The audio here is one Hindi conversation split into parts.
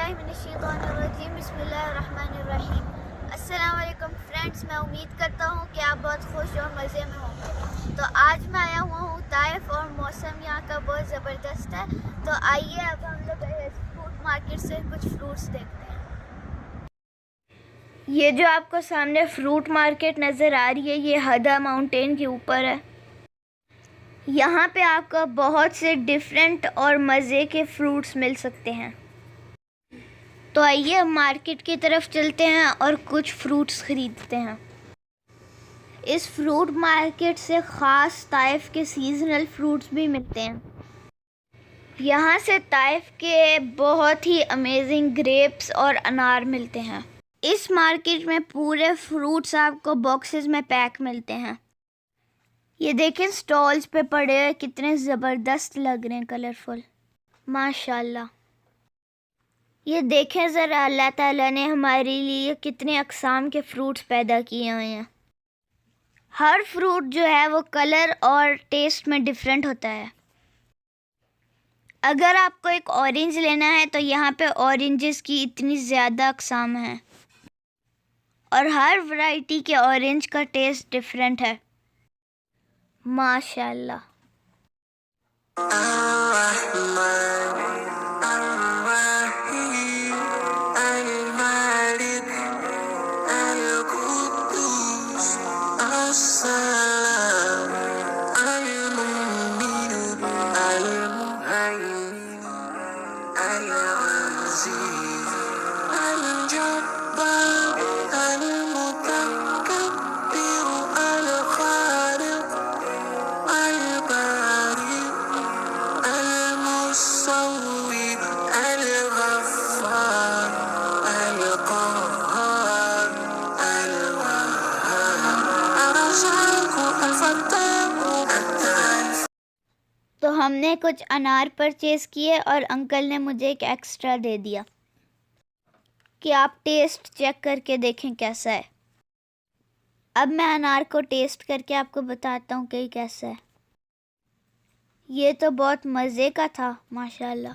औज़ुबिल्लाहिमिनश्शैतानिर्रजीम बिस्मिल्लाहिर्रहमानिर्रहीम। अस्सलाम वालेकुम फ्रेंड्स, मैं उम्मीद करता हूँ कि आप बहुत खुश और मज़े में होंगे। तो आज मैं आया हुआ हूँ ताइफ और मौसम यहाँ का बहुत ज़बरदस्त है। तो आइए अब हम लोग फ्रूट मार्केट से कुछ फ्रूट्स देखते हैं। ये जो आपको सामने फ्रूट मार्केट नज़र आ रही है, ये हदा माउंटेन के ऊपर है। यहाँ पे आपको बहुत से डिफरेंट और मज़े के फ्रूट्स मिल सकते हैं। तो आइए मार्केट की तरफ चलते हैं और कुछ फ्रूट्स ख़रीदते हैं। इस फ्रूट मार्केट से ख़ास ताइफ के सीज़नल फ्रूट्स भी मिलते हैं। यहाँ से ताइफ के बहुत ही अमेजिंग ग्रेप्स और अनार मिलते हैं। इस मार्केट में पूरे फ्रूट्स आपको बॉक्सेस में पैक मिलते हैं। ये देखें स्टॉल्स पे पड़े हुए कितने ज़बरदस्त लग रहे हैं, कलरफुल, माशाल्लाह। ये देखें ज़रा, अल्लाह ताला ने हमारे लिए कितने अक़साम के फ्रूट्स पैदा किए हुए हैं। हर फ्रूट जो है वो कलर और टेस्ट में डिफरेंट होता है। अगर आपको एक ऑरेंज लेना है तो यहाँ पे ऑरेंजेस की इतनी ज़्यादा अक़साम हैं और हर वैरायटी के ऑरेंज का टेस्ट डिफरेंट है, माशाल्लाह। तो हमने कुछ अनार परचेज़ किए और अंकल ने मुझे एक एक्स्ट्रा दे दिया कि आप टेस्ट चेक करके देखें कैसा है। अब मैं अनार को टेस्ट करके आपको बताता हूँ कि कैसा है। ये तो बहुत मज़े का था, माशाल्लाह।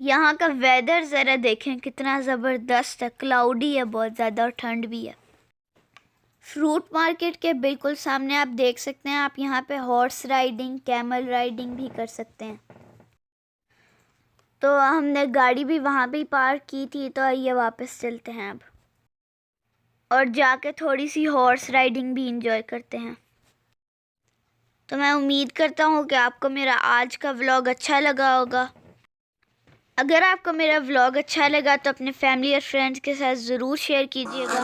यहाँ का वेदर ज़रा देखें कितना ज़बरदस्त है, क्लाउडी है बहुत ज़्यादा और ठंड भी है। फ्रूट मार्केट के बिल्कुल सामने आप देख सकते हैं, आप यहाँ पे हॉर्स राइडिंग, कैमल राइडिंग भी कर सकते हैं। तो हमने गाड़ी भी वहाँ पे पार्क की थी, तो आइए वापस चलते हैं अब और जाके थोड़ी सी हॉर्स राइडिंग भी इंजॉय करते हैं। तो मैं उम्मीद करता हूँ कि आपको मेरा आज का व्लॉग अच्छा लगा होगा। अगर आपको मेरा व्लॉग अच्छा लगा तो अपने फैमिली और फ्रेंड्स के साथ ज़रूर शेयर कीजिएगा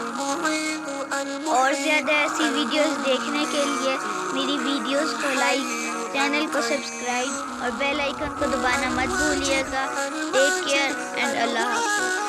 और ज़्यादा ऐसी वीडियोस देखने के लिए मेरी वीडियोस को लाइक, चैनल को सब्सक्राइब और बेल आइकन को दबाना मत भूलिएगा। टेक केयर एंड अल्लाह हाफ़िज़।